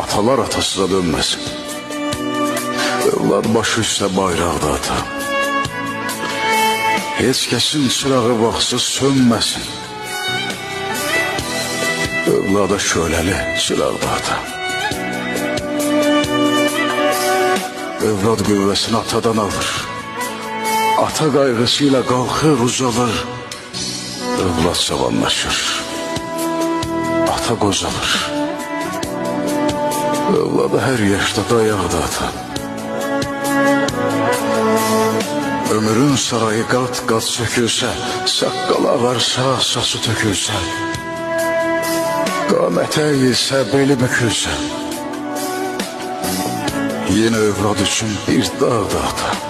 Atalar atasına dönmesin. Övlad başı üstə bayraqda ata. Heç kəsin çırağı vaxtsız sönməsin. Övlada şöləli çıraqda ata. Övlad qüvvəsini atadan alır. Ata qayğısıyla qalxır, uzalır. Övlad cavanlaşır. Ata qocalır. Övladı hər yaşda dayaqda ata. Ömrün sarayı qat-qat sökülsə, saqqala varsa, saçı tökülsə, qamətə əyilsə, beli bükülsə, yenə övlad üçün bir dağda ata.